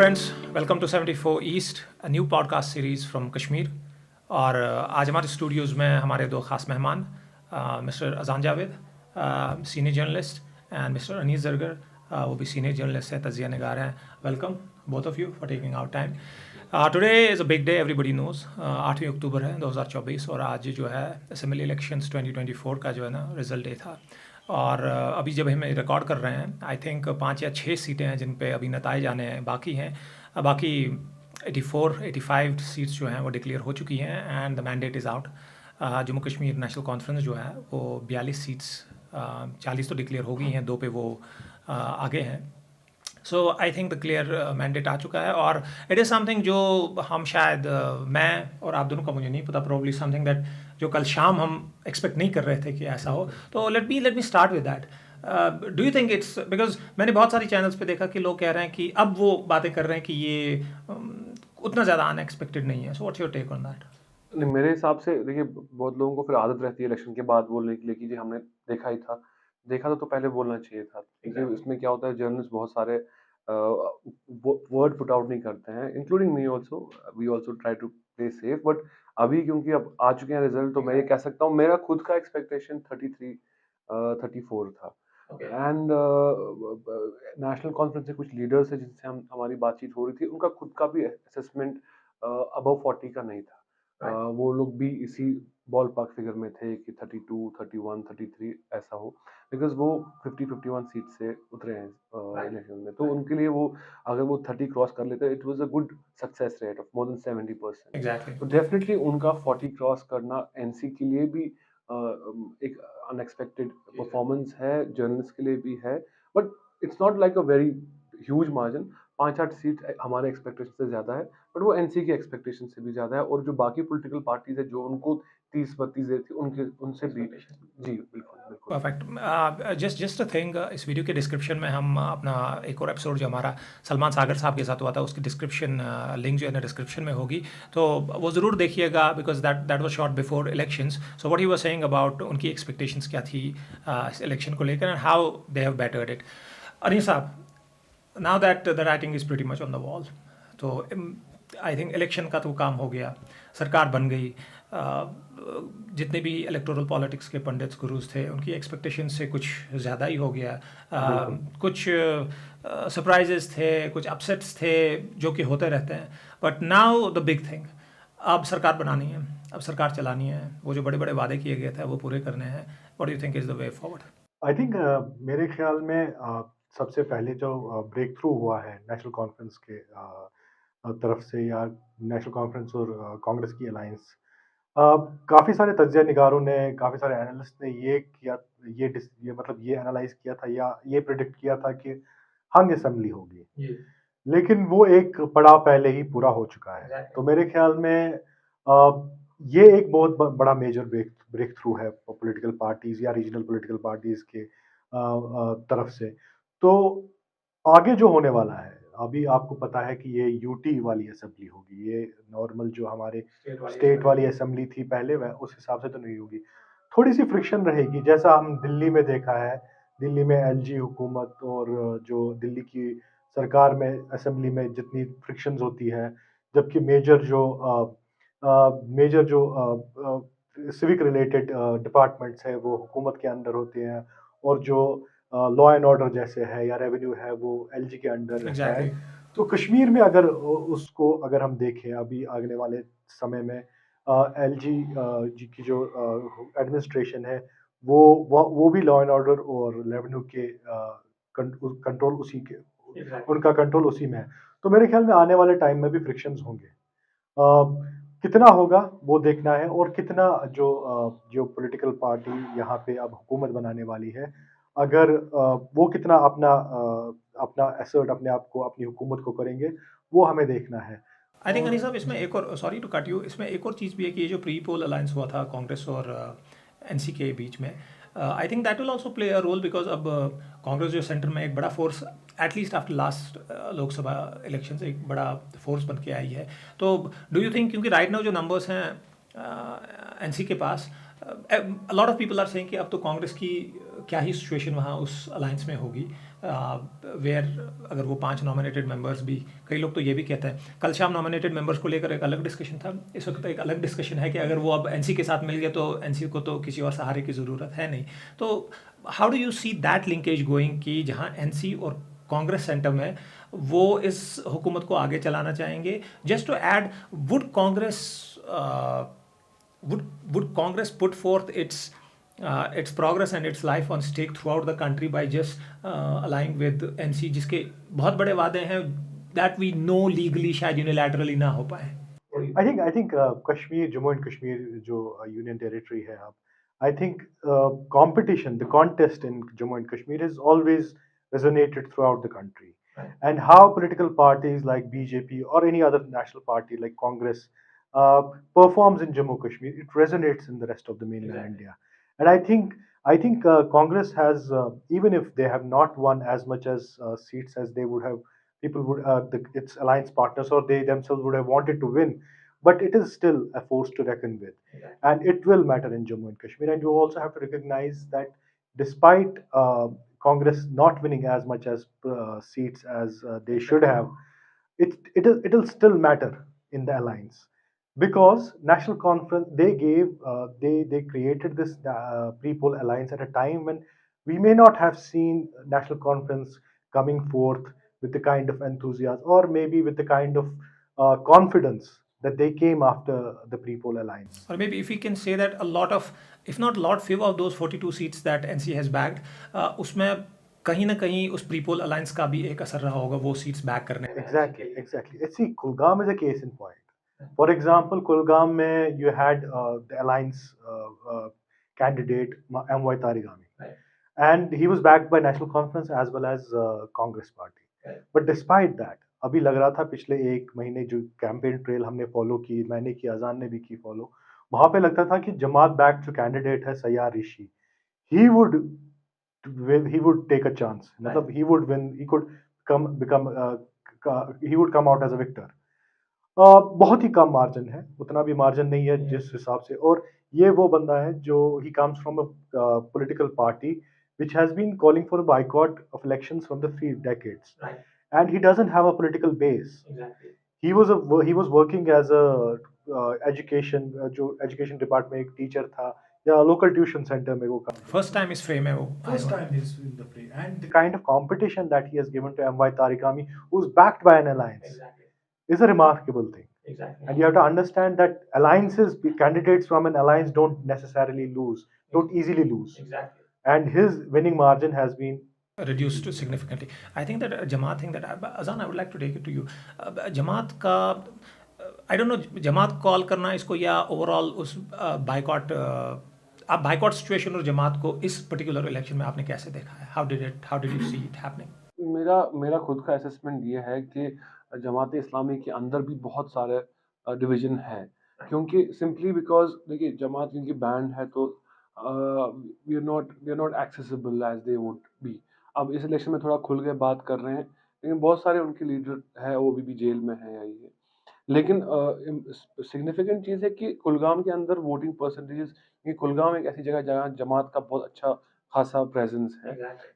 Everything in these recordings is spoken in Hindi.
friends, welcome to 74 East, a new podcast series from Kashmir. और आज हमारे स्टूडियोज़ में हमारे दो ख़ास मेहमान mister Azaan Javed, senior journalist, and mister Anees Zargar, वो भी सीनियर जर्नलिस्ट है, तजिया निगार हैं. Welcome both of you for taking out time. Today is a big day, everybody knows. 8 अक्टूबर है 2024 और आज जो है असेंबली इलेक्शंस 2024 का जो है ना रिज़ल्ट डे था. और अभी जब हम रिकॉर्ड कर रहे हैं, आई थिंक 5 या 6 सीटें हैं जिन पे अभी नताए जाने हैं बाकी हैं. बाकी 85 सीट्स जो हैं वो डिक्लेयर हो चुकी हैं and the mandate is out. Jammu Kashmir national conference जो है वो 42 सीट्स, 40 तो डिक्लेयर हो गई हैं, 2 पे वो आगे हैं. So I think the clear mandate आ चुका है और इट इज़ समथिंग जो हम शायद मैं और आप दोनों का मुझे नहीं पता, प्रोबब्ली समथिंग दैट जो कल शाम हम एक्सपेक्ट नहीं कर रहे थे कि ऐसा हो. तो let me start with that. Do you think it's because मैंने बहुत सारी चैनल्स पे देखा कि लोग कह रहे हैं कि अब वो बातें कर रहे हैं कि ये उतना ज़्यादा अनएक्सपेक्टेड नहीं है. So what's your take on that? नहीं, मेरे हिसाब से देखिए, बहुत लोगों को फिर आदत रहती है इलेक्शन के बाद बोलने के लिए कि जी हमने देखा ही था. देखा तो पहले बोलना चाहिए था, क्योंकि इसमें क्या होता है, जर्नलिस्ट बहुत सारे वर्ड पुट आउट नहीं करते हैं, including me also. We also try to play safe. But अभी क्योंकि अब आ चुके हैं रिजल्ट, तो मैं ये कह सकता हूँ मेरा खुद का एक्सपेक्टेशन 34 था. एंड नेशनल कॉन्फ्रेंस से कुछ लीडर्स है जिनसे हमारी बातचीत हो रही थी, उनका खुद का भी असेसमेंट अबव 40 का नहीं था. वो लोग भी इसी बॉल पार्क फिगर में थे कि 32, 31, 33 ऐसा हो, बिकॉज वो 50-51 सीट से उतरे हैं इलेक्शन में. तो उनके लिए वो अगर वो 30 क्रॉस कर लेते, it was a good success rate of more than 70%. Exactly. तो डेफिनेटली उनका 40 क्रॉस करना एनसी के लिए भी एक अनएक्सपेक्टेड परफॉर्मेंस है, जर्नलिस्ट के लिए भी है. But it's not like a very huge margin. 5-8 seat हमारे एक्सपेक्टेशन से ज़्यादा है, बट वो एनसी की एक्सपेक्टेशन से भी ज़्यादा है. और जो बाकी पॉलिटिकल पार्टीज है जो उनको 30-32 दे थी, उनसे भी. जी बिल्कुल बिल्कुल. परफेक्ट. जस्ट अ थिंग, इस वीडियो के डिस्क्रिप्शन में हम अपना एक और एपिसोड जो हमारा सलमान सागर साहब के साथ हुआ था उसकी डिस्क्रिप्शन लिंक जो है ना डिस्क्रिप्शन में होगी, तो वो ज़रूर देखिएगा because that was shot before elections. So what he was saying about उनकी एक्सपेक्टेशंस क्या थी इस इलेक्शन को लेकर and how they have bettered it. Anil sahab, now that the writing is pretty much on the wall, तो आई थिंक इलेक्शन का तो काम हो गया, सरकार बन गई. जितने भी इलेक्टोरल पॉलिटिक्स के पंडित्स गुरुज थे उनकी एक्सपेक्टेशन से कुछ ज़्यादा ही हो गया. कुछ सरप्राइजेस थे, कुछ अपसेट्स थे जो कि होते रहते हैं. But now the big thing, अब सरकार बनानी है, अब सरकार चलानी है, वो जो बड़े बड़े वादे किए गए थे वो पूरे करने हैं. What do you think is the way forward? I think मेरे ख्याल में सबसे पहले जो ब्रेक थ्रू हुआ है नेशनल कॉन्फ्रेंस के तरफ से, या नेशनल कॉन्फ्रेंस और कांग्रेस की अलायंस, काफ़ी सारे तज्जिया निगारों ने, काफ़ी सारे एनालिस्ट ने ये किया, ये मतलब ये एनालाइज किया था या ये प्रिडिक्ट किया था कि हंग असेंबली होगी. लेकिन वो एक पड़ाव पहले ही पूरा हो चुका है. तो मेरे ख्याल में ये एक बहुत बड़ा मेजर ब्रेक थ्रू है पॉलिटिकल पार्टीज या रीजनल पॉलिटिकल पार्टीज के तरफ से. तो आगे जो होने वाला है, अभी आपको पता है कि ये यूटी वाली असेंबली होगी. ये नॉर्मल जो हमारे स्टेट वाली असेंबली थी पहले, वह उस हिसाब से तो नहीं होगी. थोड़ी सी फ्रिक्शन रहेगी, जैसा हम दिल्ली में देखा है. दिल्ली में एलजी हुकूमत और जो दिल्ली की सरकार में असेंबली में जितनी फ्रिक्शंस होती है, जबकि मेजर जो सिविक रिलेटेड डिपार्टमेंट्स है वो हुकूमत के अंडर होते हैं, और जो लॉ एंड ऑर्डर जैसे है या रेवेन्यू है वो एलजी के अंडर रहता है. तो कश्मीर में अगर हम देखें अभी आने वाले समय में, एलजी जी की जो एडमिनिस्ट्रेशन है वो भी लॉ एंड ऑर्डर और रेवेन्यू के कंट्रोल उसी के, उनका कंट्रोल उसी में है. तो मेरे ख्याल में आने वाले टाइम में भी फ्रिक्शंस होंगे. कितना होगा वो देखना है, और कितना जो पॉलिटिकल पार्टी यहाँ पे अब हुकूमत बनाने वाली है, अगर वो कितना अपना असर्ट अपने आप को, अपनी हुकूमत को करेंगे, वो हमें देखना है. आई थिंक अनिल साहब, इसमें एक और, सॉरी टू कट यू, इसमें एक और चीज़ भी है कि ये जो प्री पोल अलायंस हुआ था कांग्रेस और एनसी के बीच में, I think that will also play a role because अब कांग्रेस जो सेंटर में एक बड़ा force, at least after last Lok Sabha election से एक बड़ा फोर्स बन के आई है. तो डू यू थिंक, क्योंकि राइट नाउ जो नंबर्स हैं एनसी के पास, lot of people are saying कि अब तो कांग्रेस की क्या ही सिचुएशन वहाँ उस अलायंस में होगी. वेयर अगर वो 5 नॉमिनेटेड मेंबर्स भी, कई लोग तो ये भी कहते हैं, कल शाम नॉमिनेटेड मेंबर्स को लेकर एक अलग डिस्कशन था, इस वक्त एक अलग डिस्कशन है कि अगर वो अब एनसी के साथ मिल गए तो एनसी को तो किसी और सहारे की ज़रूरत है नहीं। तो how do you see that linkage going कि जहाँ एनसी और कांग्रेस सेंटर में वो इस हुकूमत को आगे चलाना चाहेंगे? Just to add, would Congress put forth its progress and its life on stake throughout the country by just aligning with NC, जिसके बहुत बड़े वादे हैं that we know legally शायद unilaterally ना हो पाए? I think Kashmir, Jammu and Kashmir जो union territory है अब, I think competition, the contest in Jammu and Kashmir has always resonated throughout the country. Right. And how political parties like BJP or any other national party like Congress performs in Jammu Kashmir, it resonates in the rest of the mainland Exactly. India. And I think Congress has, even if they have not won as much as seats as they would have, people would, its alliance partners or they themselves would have wanted to win, but it is still a force to reckon with. Exactly. And it will matter in Jammu and Kashmir. And you also have to recognize that despite Congress not winning as much as seats as they should have, it'll still matter in the alliance, because national conference they created this pre-poll alliance at a time when we may not have seen national conference coming forth with the kind of enthusiasm or maybe with the kind of confidence that they came after the pre-poll alliance. Or maybe if we can say that a lot of, if not a lot, few of those 42 seats that NC has bagged, उसमें कहीं ना कहीं उस प्रीपोल अलायंस का भी एक असर रहा होगा वो सीट्स बैक करने में. Exactly. See, Kulgam is a case in point. For example, Kulgam mein you had the alliance candidate M.Y. Tarigami. Right. And he was backed by National Conference as well as Congress Party. Right. But despite that, अभी लग रहा था पिछले एक महीने जो कैंपेन ट्रेल हमने फॉलो की, मैंने की, अजान ने भी की फॉलो, वहां पे लगता था कि जमात बैक जो कैंडिडेट है सैयार ऋषि, he would take a chance. मतलब he would win, he would come out as a victor. बहुत ही कम मार्जिन है, उतना भी मार्जिन नहीं है जिस हिसाब से, और ये वो बंदा है जो he comes from a political party which has been calling for a boycott of elections from the 3 decades. Right. And he doesn't have a political base. Exactly. He was working as a जो education department में एक टीचर था या local tuition center में वो काम. First time इस frame में वो First time he's in the play, and the kind of competition that he has given to M.Y. Tarigami, who's backed by an alliance, Exactly. is a remarkable thing. Exactly. And you have to understand that alliances, candidates from an alliance don't necessarily lose, don't easily lose. Exactly. And his winning margin has been reduced significantly. I think that Jamaat thing that Azan, I would like to take it to you. Jamaat का I don't know, Jamaat call करना इसको या ओवरऑल उस बाइकॉट, आप बाइकॉट सिचुएशन और जमात को इस पर्टिकुलर इलेक्शन में आपने कैसे देखा है? How did you see it happening? मेरा खुद का असेसमेंट ये है कि जमात इस्लामी के अंदर भी बहुत सारे डिवीजन है, क्योंकि सिंपली बिकॉज देखिए जमात क्योंकि बैंड है तो we are not accessible as they would be. अब इस इलेक्शन में थोड़ा खुल के बात कर रहे हैं, लेकिन बहुत सारे उनके लीडर है वो भी जेल में है या ये. लेकिन सिग्निफिकेंट चीज़ है कि कुलगाम के अंदर वोटिंग परसेंटेजेस, ये कुलगाम एक ऐसी जगह जहाँ जमात का बहुत अच्छा खासा प्रेजेंस है.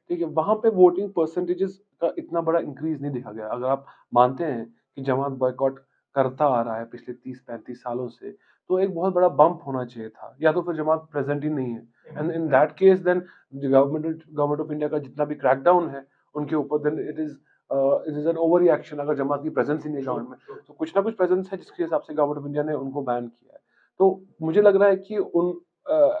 ठीक है, वहाँ पे वोटिंग परसेंटेजेस का इतना बड़ा इंक्रीज नहीं देखा गया. अगर आप मानते हैं कि जमात बॉयकॉट करता आ रहा है पिछले 30-35 सालों से, तो एक बहुत बड़ा बम्प होना चाहिए था, या तो फिर जमात प्रेजेंट ही नहीं है. And in that case then government of India का जितना भी क्रैकडाउन है उनके ऊपर, then it is an overreaction. अगर जमात की प्रेजेंस ही नहीं है गवर्नमेंट में, तो कुछ ना कुछ प्रेजेंस है जिसके हिसाब से गवर्नमेंट ऑफ इंडिया ने उनको बैन किया है. तो मुझे लग रहा है कि उन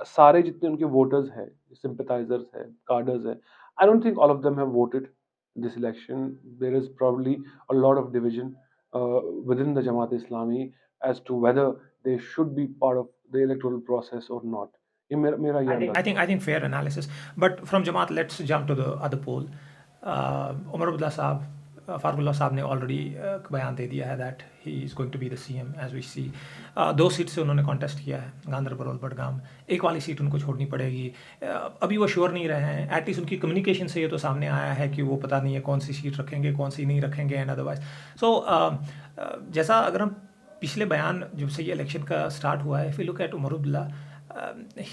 सारे जितने उनके वोटर्स हैं, सिंपैथाइजर्स हैं, कार्डर्स हैं, I don't think all of them have voted this election. There is probably a lot of division within the Jamaat Islami as to whether they should be part of the electoral process or not. I think fair analysis. But from Jamaat, let's jump to the other poll. Umar Abdullah Saab, Farullah Saab ने already बयान दे दिया है that he is going to be the CM as we see. 2 seat से उन्होंने कॉन्टेस्ट किया है, गांधरबल और बडगाम. एक वाली सीट उनको छोड़नी पड़ेगी. अभी वो श्योर नहीं रहे हैं. एटलीस्ट उनकी कम्युनिकेशन से ये तो सामने आया है कि वो पता नहीं है कौन सी सीट रखेंगे, कौन सी नहीं रखेंगे एंड अदरवाइज. सो जैसा अगर हम पिछले बयान जब से ये इलेक्शन का स्टार्ट हुआ है, if you look at Omar Abdullah,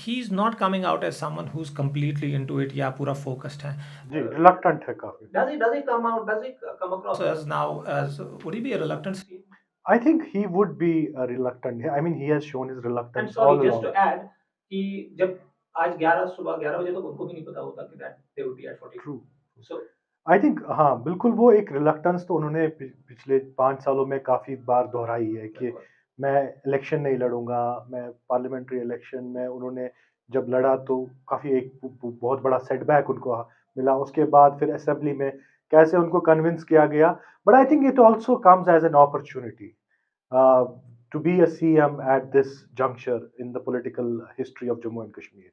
he is not coming out as someone who is completely into it या पूरा focused है. जी, रिलक्टेंट है काफी. Does he come out? Does he come across as now as would he be a reluctant Steve? I think he would be reluctant. I mean, he has shown his And reluctance sorry, all just along. to add कि जब आज 11 सुबह 11 बजे तक उनको भी नहीं पता होता कि that they would be at 42. True. So I think हाँ, बिल्कुल वो एक रिलक्टेंस तो उन्होंने पिछले 5 सालों में काफ़ी बार दोहराई है कि मैं इलेक्शन नहीं लड़ूँगा, मैं पार्लियामेंट्री इलेक्शन में उन्होंने जब लड़ा तो काफ़ी एक बहुत बड़ा सेटबैक उनको मिला। उसके बाद फिर असेंबली में कैसे उनको कन्विंस किया गया। But I think it also comes as an opportunity to be a CM at this juncture in the political history of Jammu and Kashmir.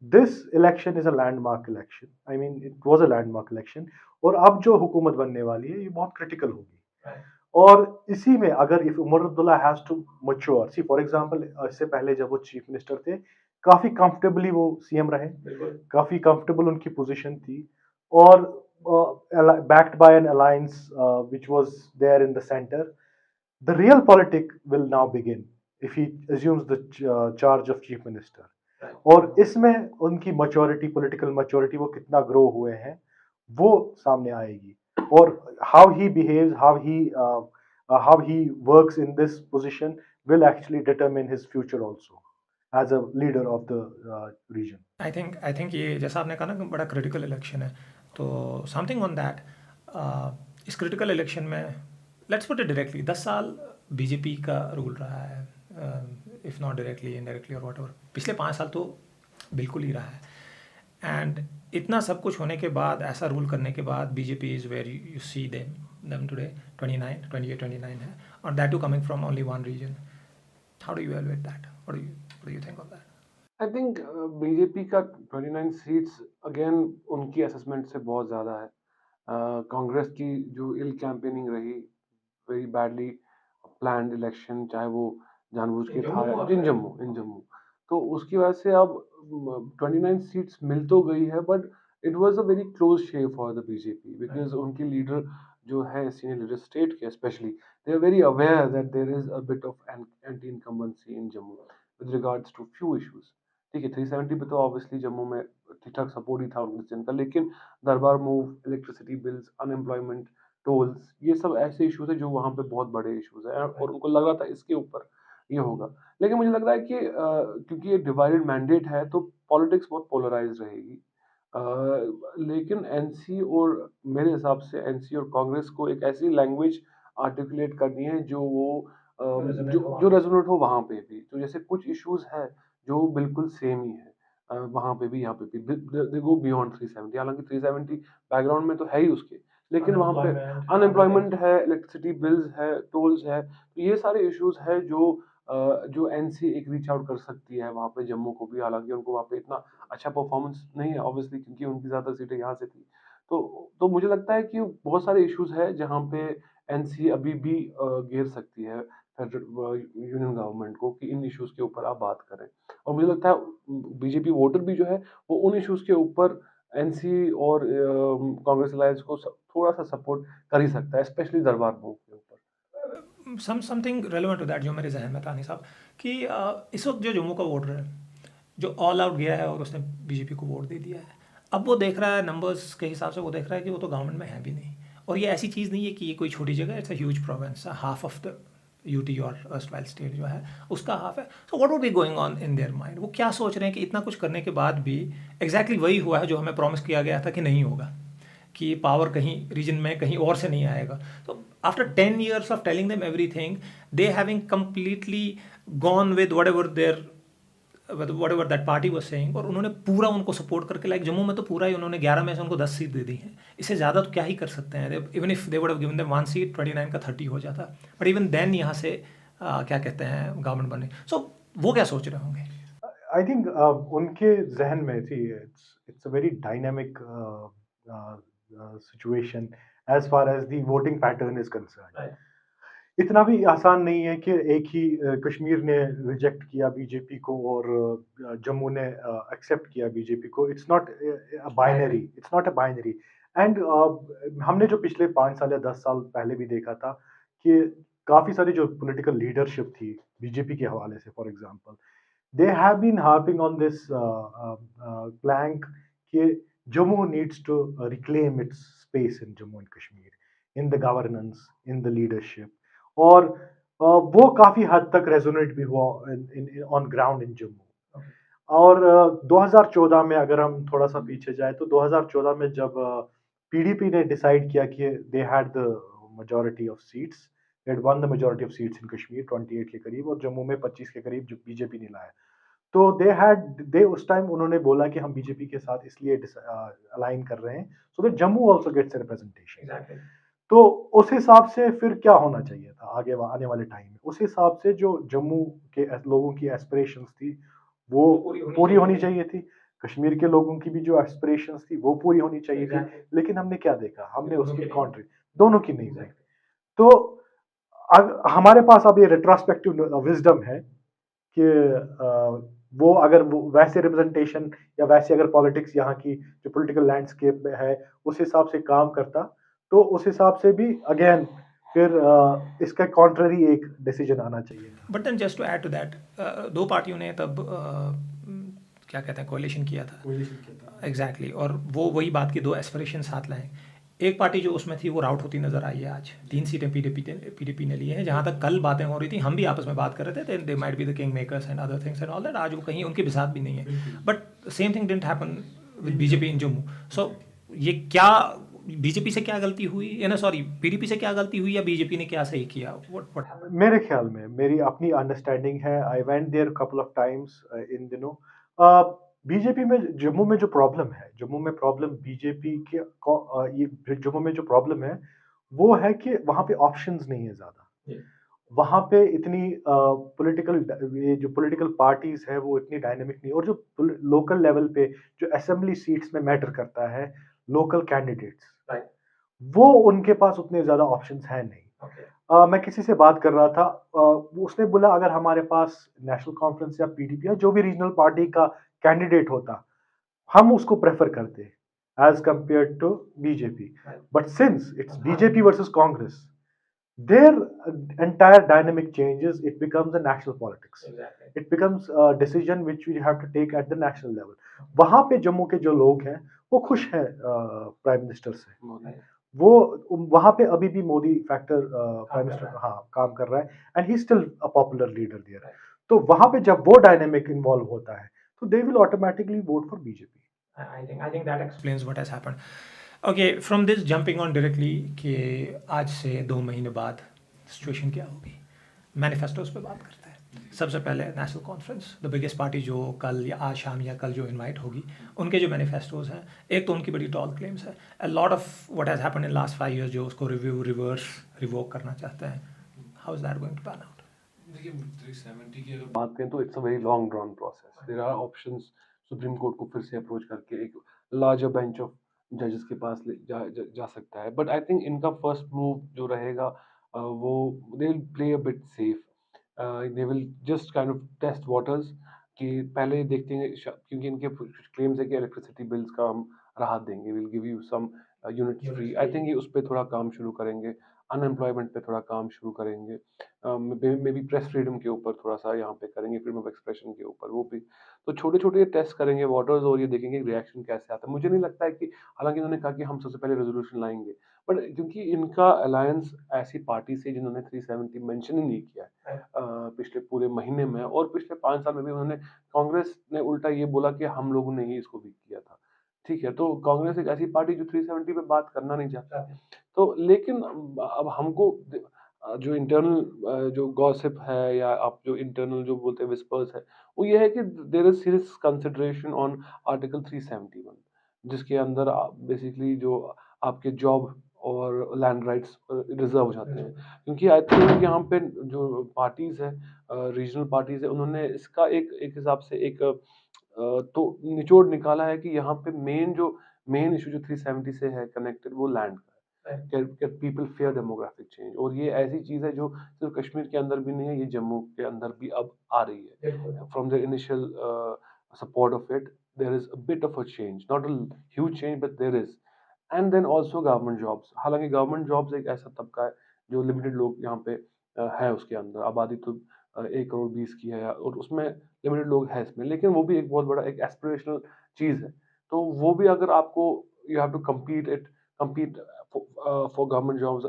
This election is a landmark election. I mean it was a landmark election. और अब जो हुकूमत बनने वाली है ये बहुत क्रिटिकल होगी. और इसी में अगर if Omar Abdullah has to mature, see for example इससे पहले जब वो चीफ मिनिस्टर थे काफी कंफर्टेबली वो सीएम रहे, काफी कंफर्टेबल उनकी पोजीशन थी और backed by an alliance which was there in the center. The real politic will now begin if he assumes the charge of chief minister. और इसमें उनकी मैच्योरिटी, पॉलिटिकल मैच्योरिटी वो कितना ग्रो हुए हैं वो सामने आएगी. और how he behaves, how he works in this position will actually determine his future also as a leader of the region. I think ये जैसा आपने कहा ना कि बड़ा क्रिटिकल इलेक्शन है, तो समथिंग ऑन दैट, इस क्रिटिकल इलेक्शन में लेट्स पुट इट डायरेक्टली 10 साल बीजेपी का रूल रहा है, इफ़ नॉट डायरेक्टली इनडायरेक्टली और व्हाटएवर. पिछले 5 साल तो बिल्कुल ही रहा है. एंड इतना सब कुछ होने के बाद, ऐसा रूल करने के बाद, BJP is where you see them today 28-29 है, और that too coming from only one region. How do you evaluate that? What do you think of that? I think BJP का 29 सीट्स अगेन उनकी असेसमेंट से बहुत ज़्यादा है. कांग्रेस की जो इल कैंपेनिंग रही, वेरी बैडली प्लान्ड इलेक्शन, चाहे वो जानबूझ के था इन जम्मू, तो उसकी वजह से अब 29 सीट्स मिल तो गई है, but it was a very close shave for the BJP because उनके लीडर जो है, सीनियर लीडर स्टेट के specially, they are very aware that there is a bit of anti incumbency in Jammu with regards to few issues. ठीक है, 370 पे तो ऑब्वियसली जम्मू में ठीक ठाक सपोर्ट ही था उनके का, लेकिन Darbar move, electricity bills, unemployment, tolls, ये सब ऐसे इश्यूज है जो वहाँ पे बहुत बड़े इश्यूज है और उनको लग रहा था इसके ऊपर ये होगा. लेकिन मुझे लग रहा है कि क्योंकि ये डिवाइडेड मैंडेट है तो पॉलिटिक्स बहुत पोलराइज रहेगी. लेकिन एनसी और मेरे हिसाब से एनसी और कांग्रेस को एक ऐसी लैंग्वेज आर्टिकुलेट करनी है जो वो जो रेजोनेट हो वहाँ पे भी. तो जैसे कुछ इश्यूज है जो बिल्कुल सेम ही है, वहाँ पे भी यहाँ पे भी, दे गो बियॉन्ड 370. हालांकि 370 बैकग्राउंड में तो है ही उसके, लेकिन वहाँ पे अनएम्प्लॉयमेंट है, इलेक्ट्रिसिटी बिल्स है, टोल्स है, तो ये सारे इश्यूज है जो एनसी एक रीच आउट कर सकती है वहाँ पे जम्मू को भी. हालांकि उनको वहाँ पे इतना अच्छा परफॉर्मेंस नहीं है ऑब्वियसली, क्योंकि उनकी ज़्यादा सीटें यहाँ से थी. तो मुझे लगता है कि बहुत सारे इश्यूज है जहाँ पे एनसी अभी भी घेर सकती है यूनियन गवर्नमेंट को कि इन इश्यूज के ऊपर आप बात करें. और मुझे लगता है बीजेपी वोटर भी जो है वो उन इश्यूज के ऊपर एनसी और कांग्रेस अलायंस को थोड़ा सा सपोर्ट कर ही सकता है, स्पेशली दरबार मूव के ऊपर. समथिंग रेलेवेंट टू दैट जो मेरे जहन में था नहीं साहब, कि इस वक्त जो जम्मू का वोटर है जो ऑल आउट गया है और उसने बीजेपी को वोट दे दिया है, अब वो देख रहा है नंबर्स के हिसाब से, वो देख रहा है कि वो तो गवर्नमेंट में है भी नहीं. और ये ऐसी चीज़ नहीं है कि ये कोई छोटी जगह है, it's a huge province. Half of the UT और अर्स्टवाइल स्टेट जो है उसका हाफ है. So what would be going on in their mind? वो क्या सोच रहे हैं कि इतना कुछ करने के बाद भी एग्जैक्टली वही हुआ है जो हमें प्रॉमिस किया गया था कि नहीं होगा, कि पावर कहीं रीजन में कहीं और से नहीं आएगा. तो after 10 years of telling them everything, they having completely gone with whatever that party was saying, और उन्होंने पूरा उनको सपोर्ट करके, लाइक जम्मू में तो पूरा ही उन्होंने 11 में से उनको 10 सीट दे दी हैं. इससे ज़्यादा तो क्या ही कर सकते हैं. Even if they would have given them 1 seat, 29 का 30 हो जाता. बट इवन देन यहाँ से क्या कहते हैं गवर्नमेंट बने. सो वो क्या सोच रहे होंगे? आई थिंक उनके जहन में थी it's a very dynamic situation as far as the voting pattern is concern. इतना भी आसान नहीं है कि एक ही कश्मीर ने रिजेक्ट किया बीजेपी को और जम्मू ने एक्सेप्ट किया बीजेपी को. It's not a binary. And हमने जो पिछले 5 साल या 10 साल पहले भी देखा था कि काफ़ी सारी जो पॉलिटिकल लीडरशिप थी बीजेपी के हवाले से, for example they have been harping on this plank कि Jammu needs to reclaim its space in Jammu and Kashmir, in the governance, in the leadership, और वो काफी हद तक रेजोनेट भी हुआ ऑन ग्राउंड इन जम्मू। और 2014 में अगर हम थोड़ा सा पीछे जाए तो 2014 में जब पीडीपी ने डिसाइड किया कि they had the majority of seats, they had one the majority of seats in Kashmir 28 के करीब, और जम्मू में 25 के करीब जो बीजेपी ने लाया, तो दे उस टाइम उन्होंने बोला कि हम बीजेपी के साथ इसलिए अलाइन कर रहे हैं so that Jammu also gets representation. तो उस हिसाब से फिर क्या होना चाहिए था आगे आने वाले टाइम में, उस हिसाब से जो जम्मू के लोगों की एस्पिरेशंस थी वो पूरी होनी चाहिए थी, कश्मीर के लोगों की भी जो एस्पिरेशंस थी वो पूरी होनी चाहिए थी, लेकिन हमने क्या देखा, हमने उसकी कॉन्ट्री दोनों की नहीं देखी। तो हमारे पास अब ये रेट्रोस्पेक्टिव विजडम है कि वो अगर वो वैसे रिप्रेजेंटेशन या वैसे अगर पॉलिटिक्स यहाँ की जो पॉलिटिकल लैंडस्केप में है उस हिसाब से काम करता, तो उस हिसाब से भी अगेन फिर इसका कॉन्ट्ररी एक डिसीजन आना चाहिए। But then just to add to that, दो पार्टियों ने तब क्या कहते हैं कोalition किया था एग्जैक्टली, और वो वही बात की दो एस्पिरेशन साथ लाएं। एक पार्टी जो उसमें थी वो राउट होती नजर आई है आज, 3 सीटें पीडीपी ने ली हैं। जहाँ तक कल बातें हो रही थी, हम भी आपस में बात कर रहे थे, they might be the king makers and other things and all that, आज वो कहीं उनके भी साथ भी नहीं है। But same thing didn't happen with BJP in Jammu. सो ये क्या बीजेपी से क्या गलती हुई, या ना सॉरी पीडीपी से क्या गलती हुई, या बीजेपी ने क्या सही किया? What happened? मेरे ख्याल में मेरी अपनी अंडरस्टैंडिंग है, I went there couple of times in दिनों, बीजेपी में जम्मू में जो प्रॉब्लम है, जम्मू में प्रॉब्लम बीजेपी के ये जम्मू में जो प्रॉब्लम है वो है कि वहाँ पे ऑप्शंस नहीं है ज़्यादा, वहाँ पे इतनी पॉलिटिकल ये जो पॉलिटिकल पार्टीज है वो इतनी डायनेमिक नहीं, और जो लोकल लेवल पे जो असेंबली सीट्स में मैटर करता है, लोकल कैंडिडेट्स, वो उनके पास उतने ज़्यादा ऑप्शंस हैं नहीं। मैं किसी से बात कर रहा था, उसने बोला अगर हमारे पास नेशनल कॉन्फ्रेंस या पीडीपी या जो भी रीजनल पार्टी का कैंडिडेट होता, हम उसको प्रेफर करते as compare to BJP, but since it's BJP versus Congress, their entire dynamic changes, it becomes a national politics, it becomes a decision which we have to take at the national level। वहां पे जम्मू के जो लोग हैं वो खुश हैं प्राइम मिनिस्टर से, वो वहां पे अभी भी मोदी फैक्टर प्राइम मिनिस्टर हाँ काम कर रहा है, and he still a popular leader there. तो वहां पे जब वो डायनेमिक इन्वॉल्व होता है तो they will automatically vote for BJP. I think that explains what has happened. Okay, from this jumping on directly कि आज से 2 महीने बाद सिचुएशन क्या होगी, मैनिफेस्टोज पे बात करते हैं। सबसे पहले national conference, the biggest party जो कल या आज शाम या कल जो इनवाइट होगी, उनके जो मैनिफेस्टोज हैं, एक तो उनकी बड़ी टॉल क्लेम्स है, a lot of what has happened in last 5 years जो उसको रिवोक करना चाहते हैं। How is that going to pan out? देखिए 370 की अगर बात करें तो it's a very long drawn process, there are options. Supreme Court को फिर से अप्रोच करके एक लार्जर बेंच ऑफ जजेस के पास जा सकता है, बट आई थिंक इनका फर्स्ट मूव जो रहेगा वो they will play a bit safe, they will just kind of test waters कि पहले देखते हैं क्योंकि इनके क्लेम्स है कि इलेक्ट्रिसिटी बिल्स का हम राहत देंगे, will give you some units free. I think ये उस पर थोड़ा काम शुरू करेंगे, अनएम्प्लॉयमेंट पे थोड़ा काम शुरू करेंगे, मे बी प्रेस फ्रीडम के ऊपर थोड़ा सा यहाँ पे करेंगे, फ्रीडम ऑफ एक्सप्रेशन के ऊपर वो भी। तो छोटे छोटे टेस्ट करेंगे वाटर्स, और ये देखेंगे रिएक्शन कैसे आता है। मुझे नहीं लगता है कि, हालांकि इन्होंने कहा कि हम सबसे पहले रेजोल्यूशन लाएंगे, बट क्योंकि इनका अलायंस ऐसी पार्टी से जिन्होंने 370 मेंशन ही नहीं किया है पिछले पूरे महीने में, और पिछले 5 साल में भी उन्होंने, कांग्रेस ने उल्टा ये बोला कि हम लोगों ने ही इसको वीक किया था। ठीक है, तो कांग्रेस एक ऐसी पार्टी जो 370 पे बात करना नहीं चाहती। तो लेकिन अब हमको जो इंटरनल जो गॉसिप है, या आप जो इंटरनल जो बोलते हैं विस्पर्स है, वो ये है कि there is serious consideration on article 371, जिसके अंदर बेसिकली जो आपके जॉब और लैंड राइट्स रिजर्व हो जाते हैं। क्योंकि आई थिंक यहाँ पे जो पार्टीज है, रीजनल पार्टीज है, उन्होंने इसका एक हिसाब से एक तो निचोड़ निकाला है कि यहाँ पे मेन इशू जो 370 से है कनेक्टेड, वो लैंड का है। पीपल फेयर डेमोग्राफिक चेंज, और ये ऐसी चीज है जो सिर्फ कश्मीर के अंदर भी नहीं है, ये जम्मू के अंदर भी अब आ रही है। From the initial support of it, there is a bit of a change, not a huge change, but there is. And then also government jobs, हालांकि गवर्नमेंट जॉब्स एक ऐसा तबका है जो लिमिटेड लोग यहाँ पे है, उसके अंदर आबादी तो 1 करोड़ 20 की है, और उसमें लिमिटेड लोग हैं इसमें, लेकिन वो भी एक बहुत बड़ा एक एस्पिरेशनल चीज़ है। तो वो भी अगर आपको, you have to compete for government jobs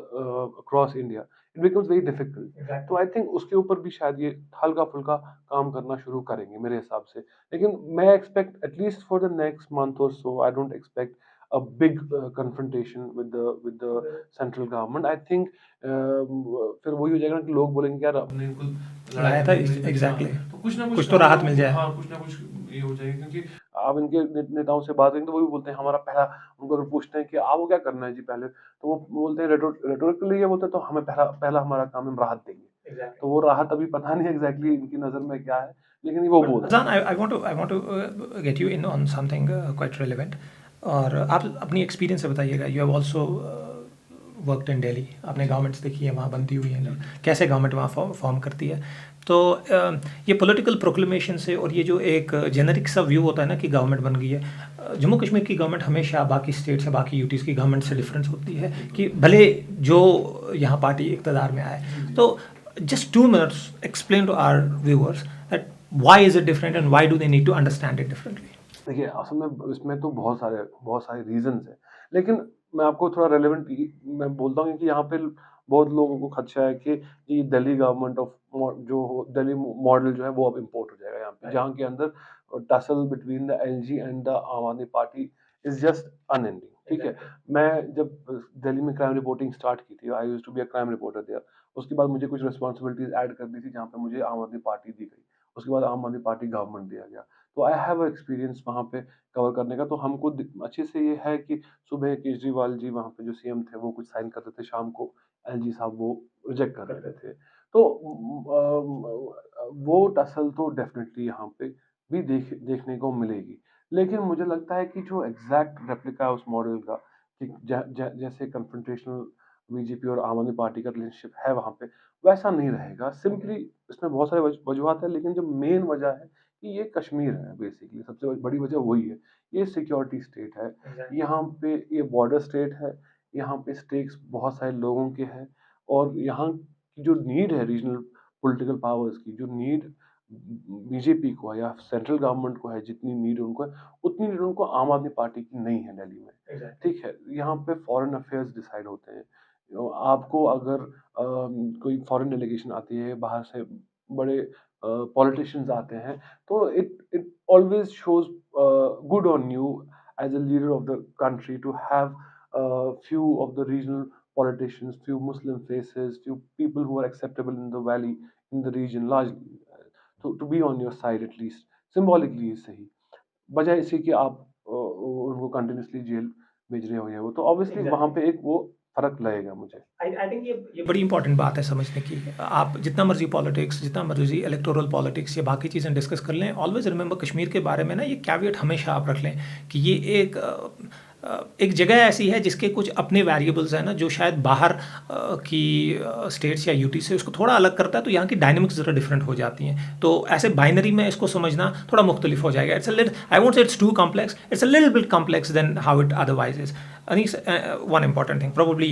across India, it becomes very difficult. तो आई थिंक उसके ऊपर भी शायद ये हल्का-फुल्का काम करना शुरू करेंगे मेरे हिसाब से। लेकिन मैं expect at least for the next month or so, I don't expect a big confrontation with the central government. I think फिर वही हो जाएगा ना कि लोग बोलेंगे यार हमने इनको लड़ाई लाया था करने के लिए भेजा, एग्जैक्टली, तो कुछ ना कुछ कुछ तो राहत मिल जाए। हाँ, कुछ ना कुछ ये हो जाएगा, क्योंकि आप इनके नेताओं से बात करेंगे तो वो भी बोलते हैं हमारा पहला, उनको अगर पूछते हैं कि आपको क्या करना है जी पहले, तो वो बोलते हैं रेटोरिकली ये बोलते हैं, तो हमें पहला पहला हमारा काम हम राहत देंगे। तो वो राहत अभी पता नहीं एग्जैक्टली इनकी नज़र में क्या है, लेकिन वो बोल रहे Azan, हैं। I want to get you in on something quite relevant. और आप अपनी एक्सपीरियंस से बताइएगा, you have also worked in Delhi, आपने गवर्नमेंट्स देखी है वहाँ बनती हुई है, कैसे गवर्नमेंट वहाँ फॉर्म करती है। तो ये पॉलिटिकल प्रोक्लेमेशन से और ये जो एक जेनरिक सा व्यू होता है ना कि गवर्नमेंट बन गई है, जम्मू कश्मीर की गवर्नमेंट हमेशा बाकी स्टेट्स या बाकी यूटीज़ की गवर्नमेंट से डिफरेंस होती है कि भले जो यहाँ पार्टी इक़्तिदार में आए। तो just 2 minutes explain to our viewers that why is it different and why do they need to understand it differently. देखिए, असल में इसमें तो बहुत सारे रीज़न्स हैं, लेकिन मैं आपको थोड़ा रेलेवेंट मैं बोलता हूँ कि यहाँ पे बहुत लोगों को खदशा है कि ये Delhi government of Delhi model जो है वो अब इम्पोर्ट हो जाएगा यहाँ पे, जहाँ के अंदर tussle between the LG and the आम आदमी पार्टी इज़ जस्ट अनएंडिंग, ठीक है। मैं जब दिल्ली में क्राइम रिपोर्टिंग स्टार्ट की थी, I used to be a crime reporter there. उसके बाद मुझे कुछ रिस्पॉन्सिबिलिटीज़ ऐड कर दी थी, जहाँ पे मुझे आम आदमी पार्टी दी गई। उसके बाद आम आदमी पार्टी गवर्नमेंट दिया गया। तो आई हैव एक्सपीरियंस वहाँ पे कवर करने का, तो हमको अच्छे से ये है कि सुबह केजरीवाल जी वहाँ पे जो सीएम थे वो कुछ साइन करते थे, शाम को एलजी साहब वो रिजेक्ट कर देते थे। तो वो टसल तो डेफिनेटली यहाँ पे भी देखने को मिलेगी, लेकिन मुझे लगता है कि जो एग्जैक्ट रेप्लिका है उस मॉडल का, कि जैसे कन्फ्रंटेशनल बीजेपी और आम आदमी पार्टी का रिलेशनशिप है वहाँ पे, वैसा नहीं रहेगा। सिंपली इसमें बहुत सारे वजूहत है, लेकिन जो मेन वजह है कि ये कश्मीर है, बेसिकली सबसे बड़ी वजह वही है। ये सिक्योरिटी स्टेट है, यहाँ पे ये बॉर्डर स्टेट है, यहाँ पे स्टेक्स बहुत सारे लोगों के हैं, और यहाँ की जो नीड है रीजनल पॉलिटिकल पावर्स की, जो नीड बीजेपी को है या सेंट्रल गवर्नमेंट को है, जितनी नीड उनको है, उतनी नीड उनको आम आदमी पार्टी की नहीं है दिल्ली में, ठीक है। यहाँ पे फॉरेन अफेयर्स डिसाइड होते हैं। आपको अगर कोई फॉरेन डेलीगेशन आती है बाहर से, बड़े पॉलिटिशियंस आते हैं, तो it always shows good on you as a leader of the country to have few of the regional politicians, few Muslim faces, few people who are acceptable in the valley, in the region largely, to be on your side at least, symbolically ही सही, बजाय इसी कि आप उनको कंटिन्यूसली जेल भेज रहे हो या वो, तो ऑब्वियसली वहाँ पे एक वो फ़र्क लगेगा मुझे। आई थिंक ये बड़ी इंपॉर्टेंट बात है समझने की। आप जितना मर्जी पॉलिटिक्स, जितना मर्जी इलेक्टोरल पॉलिटिक्स या बाकी चीज़ें डिस्कस कर लें, ऑलवेज रिमेंबर कश्मीर के बारे में ना ये कैविएट हमेशा आप रख लें कि ये एक जगह ऐसी है जिसके कुछ अपने वेरिएबल्स हैं ना, जो शायद बाहर की स्टेट्स या यूटी से उसको थोड़ा अलग करता है, तो यहाँ की डायनेमिक्स ज़रा डिफरेंट हो जाती हैं। तो ऐसे बाइनरी में इसको समझना थोड़ा मुख्तलिफ हो जाएगा। It's a little, I won't say it's too complex, it's a little bit complex then how it otherwise is. Anis, one important thing, probably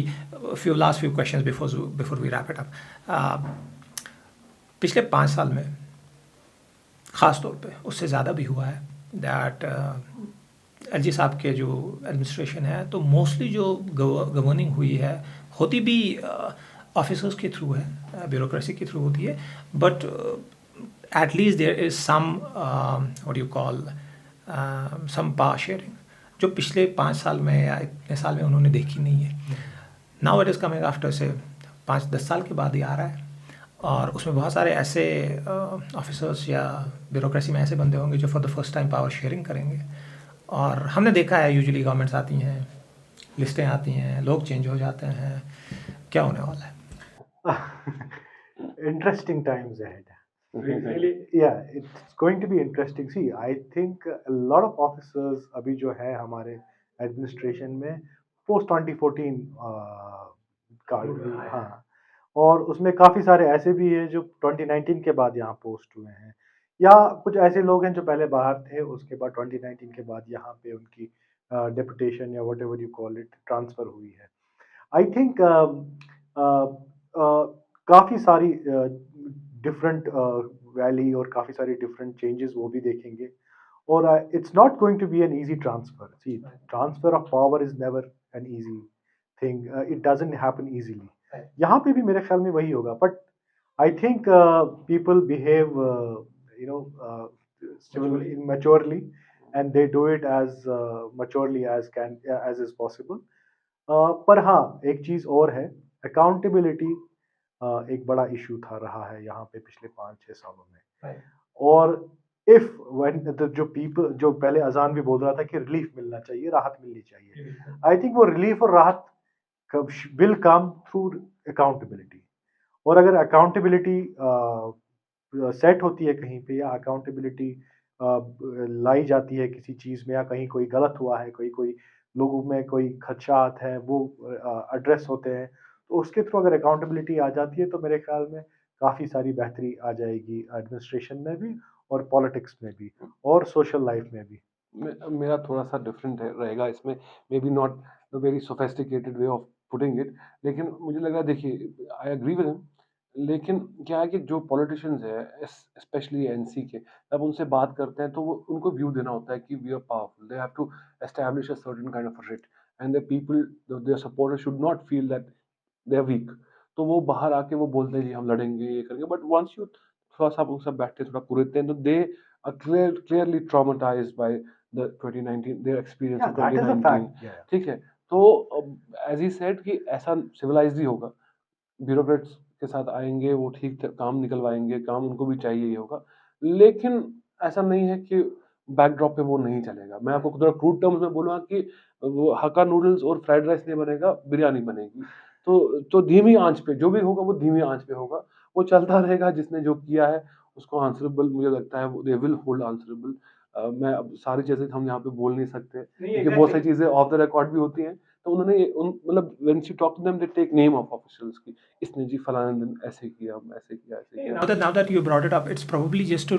last few questions before we wrap it up. पिछले 5 साल में ख़ास तौर पे, उससे ज़्यादा भी हुआ है, दैट एलजी साहब के जो एडमिनिस्ट्रेशन है, तो मोस्टली जो गवर्निंग हुई है होती भी ऑफिसर्स के थ्रू है, ब्यूरोक्रेसी के थ्रू होती है, but at least there is some what you call some power sharing, जो पिछले 5 साल में या इतने साल में उन्होंने देखी नहीं है। Now it is coming after से 5-10 साल के बाद ही आ रहा है, और उसमें बहुत सारे ऐसे ऑफिसर्स या ब्यूरोक्रेसी में ऐसे बंदे होंगे जो for the first time power sharing करेंगे। और हमने देखा है यूजुअली गवर्नमेंट्स आती हैं, लिस्टें आती हैं, लोग चेंज हो जाते हैं, क्या होने वाला है? Interesting times ahead. Really? Yeah, it's going to be interesting. See, I think a lot of officers अभी जो है हमारे एडमिनिस्ट्रेशन में पोस्ट 2014 का, हाँ, और उसमें काफ़ी सारे ऐसे भी हैं जो 2019 के बाद यहाँ पोस्ट हुए हैं, या कुछ ऐसे लोग हैं जो पहले बाहर थे, उसके बाद 2019 के बाद यहाँ पे उनकी डेपुटेशन या what ever you call it transfer हुई है। आई थिंक काफ़ी सारी डिफरेंट वैली और काफ़ी सारे डिफरेंट चेंजेस वो भी देखेंगे। और it's not going to be an easy transfer. See, transfer of power is never an easy thing, it doesn't happen easily. यहाँ पे भी मेरे ख्याल में वही होगा, but I think people behave you know maturely, and they do it as maturely as is possible. पर हाँ, एक चीज़ और है, अकाउंटेबिलिटी एक बड़ा इशू था रहा है यहाँ पे पिछले 5-6 सालों में। और इफ व्हेन जो पीपल जो पहले अजान भी बोल रहा था कि रिलीफ मिलना चाहिए, राहत मिलनी चाहिए, आई थिंक वो रिलीफ और राहत विल कम थ्रू अकाउंटेबिलिटी। और अगर अकाउंटेबिलिटी सेट होती है कहीं पे, या अकाउंटेबिलिटी लाई जाती है किसी चीज़ में, या कहीं कोई गलत हुआ है, कोई लोगों में कोई खदशात हैं वो एड्रेस होते हैं, तो उसके थ्रू अगर अकाउंटेबिलिटी आ जाती है तो मेरे ख्याल में काफ़ी सारी बेहतरी आ जाएगी एडमिनिस्ट्रेशन में भी, और पॉलिटिक्स में भी, और सोशल लाइफ में भी। मेरा थोड़ा सा डिफरेंट रहेगा इसमें, may be not the very sophisticated way of putting it, लेकिन मुझे लग रहा है, देखिए आई एग्री विद हिम, लेकिन क्या है कि जो पॉलिटिशियंस है स्पेशली एनसी के, जब उनसे बात करते हैं तो वो उनको व्यू देना होता है कि we are powerful, they have to establish a certain kind of rate, and the people their supporters should not feel that they are weak. तो वो बाहर आके वो बोलते हैं जी हम लड़ेंगे, ये करेंगे, बट वंस यू थोड़ा सा उनसे बैठते थोड़ा कुरेदते हैं तो they are clearly traumatized by the 2019 their experience Yeah, of that is a 2019। fact. Yeah. ठीक है, तो एज ही सेड कि ऐसा सिविलाइज्ड ही होगा, ब्यूरोक्रेट्स के साथ आएंगे, वो ठीक काम निकलवाएंगे, काम उनको भी चाहिए ही होगा, लेकिन ऐसा नहीं है कि बैकड्रॉप पे वो नहीं चलेगा। मैं आपको थोड़ा क्रूड टर्म्स में बोलूँगा कि वो हक्का नूडल्स और फ्राइड राइस नहीं बनेगा, बिरयानी बनेगी। तो धीमी आंच पे जो भी होगा वो धीमी आंच पे होगा, वो चलता रहेगा। जिसने जो किया है उसको आंसरेबल, मुझे लगता है दे विल होल्ड आंसरेबल। मैं अब सारी चीज़ें हम यहाँ पे बोल नहीं सकते, क्योंकि बहुत सारी चीज़ें ऑफ द रिकॉर्ड भी होती हैं। तो उन्होंने मतलब when you talk to them they take name of officials की, इसने जी फलाने दिन ऐसे किया, ऐसे किया, ऐसे किया। Now that you brought it up, it's probably just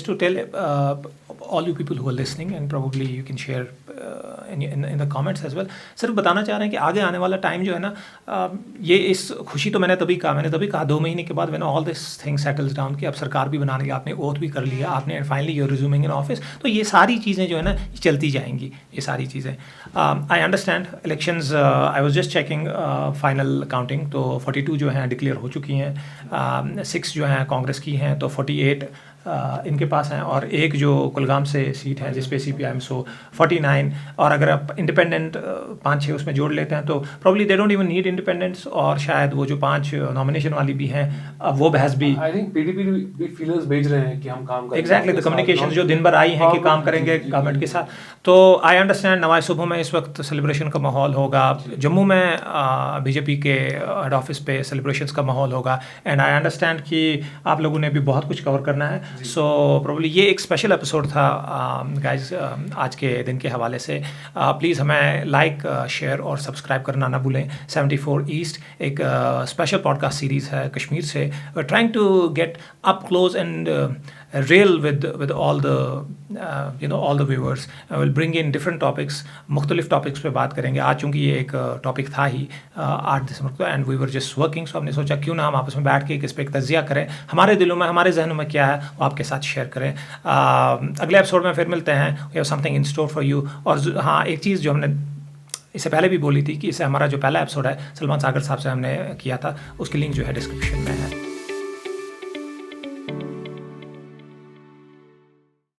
to tell all you people who are listening, and probably you can share in the comments as well. सिर्फ बताना चाह रहे हैं कि आगे आने वाला टाइम जो है ना, ये इस खुशी तो मैंने तभी कहा 2 महीने के बाद, when all this thing settles down, कि अब सरकार भी बना ली, आपने ओथ भी कर लिया, आपने and finally you're resuming in office, तो ये सारी चीज़ें जो है ना चलती जाएंगी, ये सारी चीज़ें। I understand elections, I was just checking final counting, तो 42 जो हैं डिक्लेयर हो चुकी हैं, 6 जो हैं कांग्रेस की हैं, तो 48 इनके पास हैं, और एक जो कुलगाम से सीट है जिस पे CPIM, सो 49। और अगर आप इंडिपेंडेंट 5-6 उसमें जोड़ लेते हैं तो probably they don't even need independents, और शायद वो जो 5 नॉमिनेशन वाली भी हैं वो बहस भी, आई थिंक PDP भी फीलर्स भेज रहे हैं कि हम काम करेंगे। एग्जैक्टली, द कम्युनिकेशन जो दिन भर आई हैं कि काम करेंगे गवर्नमेंट के साथ। तो आई अंडरस्टैंड नवाज सुबह में इस वक्त सेलिब्रेशन का माहौल होगा, जम्मू में BJP के हेड ऑफिस पे सेलिब्रेशंस का माहौल होगा, एंड आई अंडरस्टैंड कि आप लोगों ने भी बहुत कुछ कवर करना है। सो प्रोबेबली ये एक स्पेशल एपिसोड था गाइस आज के दिन के हवाले से। प्लीज़ हमें लाइक, शेयर और सब्सक्राइब करना ना भूलें। 74 ईस्ट एक स्पेशल पॉडकास्ट सीरीज़ है कश्मीर से, trying to get up close and real with all the all the viewers. We'll bring in different topics, मुख्तलिफ टॉपिक्स पे बात करेंगे। आज चूँकि ये एक टॉपिक था ही 8 दिसंबर को, and we were just working, so हमने सोचा क्यों ना हम आपस में बैठ के इस पर एक तजिया करें, हमारे दिलों में, हमारे जहनों में क्या है वो आपके साथ शेयर करें। अगले एपिसोड में फिर मिलते हैं, we have something in store for you. और हाँ, एक चीज़ जो हमने इससे पहले भी बोली थी कि इससे हमारा जो पहला एपिसोड है सलमान सागर साहब से हमने किया था, उसकी लिंक जो है डिस्क्रिप्शन में है।